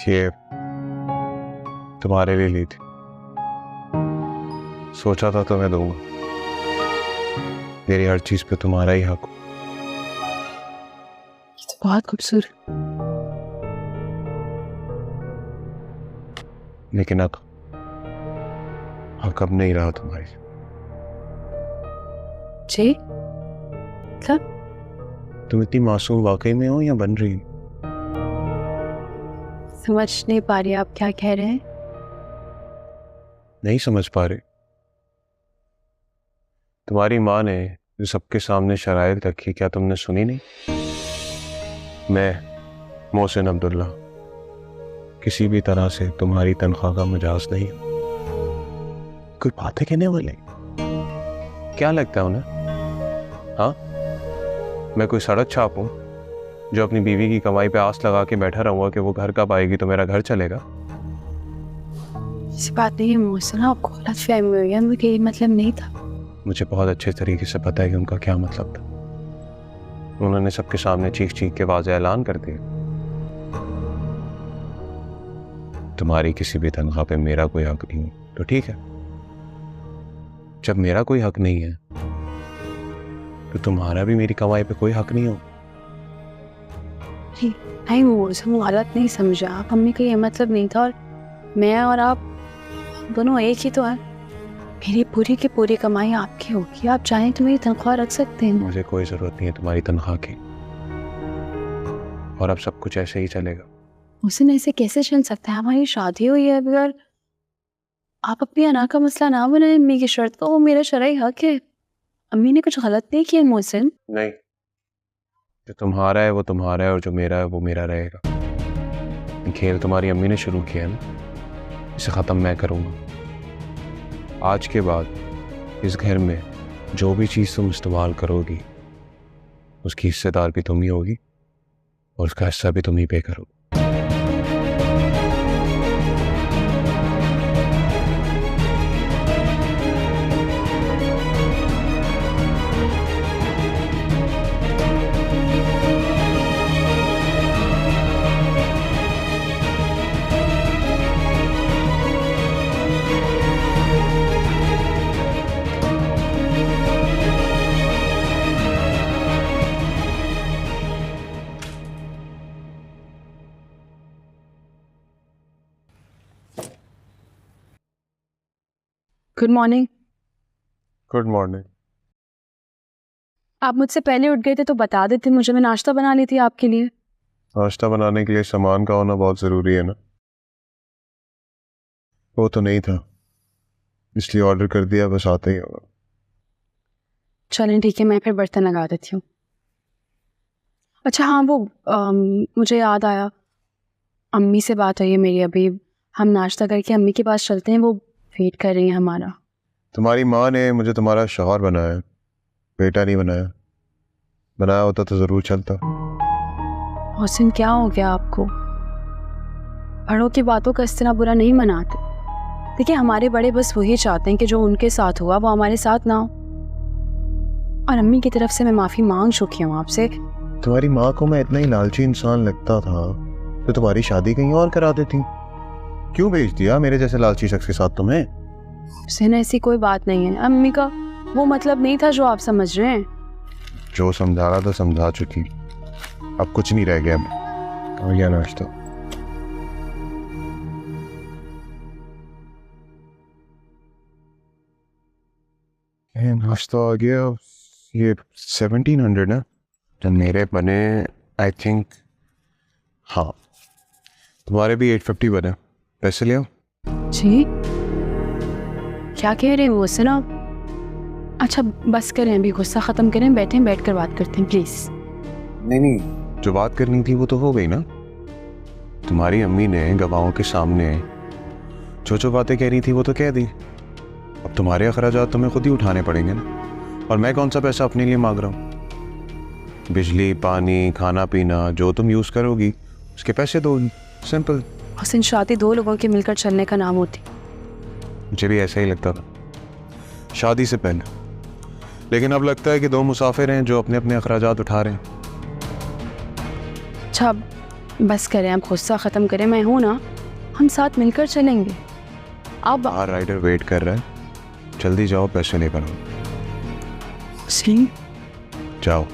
ये तुम्हारे लिए ली थी, सोचा था तुम्हें दूंगा। मेरी हर चीज पे तुम्हारा ही हक हो। ये तो बहुत खूबसूरत। लेकिन हक अब नहीं रहा तुम्हारी। जी मतलब तुम इतनी मासूम वाकई में हो या बन रही हो? समझ नहीं पा रही आप क्या कह रहे हैं। नहीं समझ पा रहे? तुम्हारी माँ ने जो सबके सामने शराइत रखी, क्या तुमने सुनी नहीं? मैं मोहसिन अब्दुल्ला किसी भी तरह से तुम्हारी तनख्वाह का मजाज नहीं हूं। कोई बातें कहने वाले क्या लगता है उन्हें? हाँ, मैं कोई सड़क छाप हूं जो अपनी बीवी की कमाई पे आस लगा के बैठा रहूंगा कि वो घर कब आएगी तो मेरा घर चलेगा? ऐसी बात नहीं है मोहसिन, आपको गलतफहमी हुई है, मुझे ये मतलब नहीं था। मुझे बहुत अच्छे तरीके से पता है कि उनका क्या मतलब था। उन्होंने सबके सामने चीख चीख के वाज़ेह ऐलान कर दिया, तुम्हारी किसी भी तनख्वाह पे मेरा कोई हक नहीं है। तो ठीक है, जब मेरा कोई हक नहीं है तो तुम्हारा भी मेरी कमाई पे कोई हक नहीं हो। नहीं मोहसिन, गलत नहीं समझा आप, मम्मी का ये मतलब नहीं था। और मैं और आप दोनों एक ही तो हैं। मेरी पूरी की पूरी कमाई आपकी होगी, आप चाहें तो मेरी तनख्वाह रख सकते हैं। मुझे कोई जरूरत नहीं है तुम्हारी तनख्वाह की, और अब सब कुछ ऐसे ही चलेगा। मोहसिन ऐसे कैसे चल सकता है? हमारी शादी हुई है अभी, और आप अपनी अना का मसला ना बनाए अम्मी की शर्त को, वो मेरा शरई हक है। अम्मी ने कुछ गलत नहीं किया मोहसिन। नहीं, जो तुम्हारा है वो तुम्हारा है और जो मेरा है वो मेरा रहेगा। खेल तुम्हारी अम्मी ने शुरू किया है ना, इसे ख़त्म मैं करूँगा। आज के बाद इस घर में जो भी चीज़ तुम इस्तेमाल करोगी उसकी हिस्सेदार भी तुम ही होगी और उसका हिस्सा भी तुम ही पे करोगे। Good morning. Good morning. आप मुझसे पहले उठ गए थे तो बता देते मुझे, मैं नाश्ता बना ली थी आपके लिए। नाश्ता बनाने के लिए सामान का होना बहुत ज़रूरी है ना, वो तो नहीं था इसलिए ऑर्डर कर दिया, बस आते ही होगा। चलें ठीक है, मैं फिर बर्तन लगा देती हूँ। अच्छा हाँ, वो मुझे याद आया, अम्मी से बात हुई है मेरी अभी। हम नाश्ता करके अम्मी के पास चलते हैं, वो वेट कर रही हैं हमारा। तुम्हारी माँ ने मुझे तुम्हारा शौहर बनाया, बेटा नहीं बनाया। बनाया होता तो ज़रूर चलता। मोहसिन क्या हो गया आपको? बड़ों की बातों का इस तरह बुरा नहीं मनाते। देखिए हमारे बड़े बस वही चाहते हैं कि जो उनके साथ हुआ वो हमारे साथ ना हो। और अम्मी की तरफ से मैं माफ़ी मांग चुकी हूँ आपसे। तुम्हारी माँ को मैं इतना ही लालची इंसान लगता था तो तुम्हारी शादी कहीं और करा देती। क्यों भेज दिया मेरे जैसे लालची शख्स के साथ तुम्हें? हुसैन ऐसी कोई बात नहीं है, अम्मी का वो मतलब नहीं था जो आप समझ रहे हैं। जो समझा रहा था समझा चुकी, अब कुछ नहीं रह गया। हो गया नाश्ता? नाश्ता आ गया। ये 1700 ना, जब मेरे बने आई थिंक, हाँ तुम्हारे भी 850 बने। पैसे ले आओ। जी क्या कह रहे हैं हुसैन आप? अच्छा बस करें, अभी गुस्सा ख़त्म करें, बैठें, बैठ कर बात करते हैं प्लीज़। नहीं, जो बात करनी थी वो तो हो गई ना। तुम्हारी अम्मी ने गवाहों के सामने जो बातें कह रही थी वो तो कह दी। अब तुम्हारे अखराजात तुम्हें खुद ही उठाने पड़ेंगे ना, और मैं कौन सा पैसा अपने लिए मांग रहा हूँ? बिजली, पानी, खाना पीना जो तुम यूज़ करोगी उसके पैसे दोगी, सिंपल। हुसैन शादी दो लोगों के मिलकर चलने का नाम होती। मुझे भी ऐसा ही लगता था शादी से पहले, लेकिन अब लगता है कि दो मुसाफिर हैं जो अपने अपने अखराजात उठा रहे हैं। अच्छा बस करें, आप गुस्सा ख़त्म करें, मैं हूँ ना, हम साथ मिलकर चलेंगे। आप बाहर राइडर वेट कर रहा है, जल्दी जाओ, पैसे लेकर आओ। जी जाओ।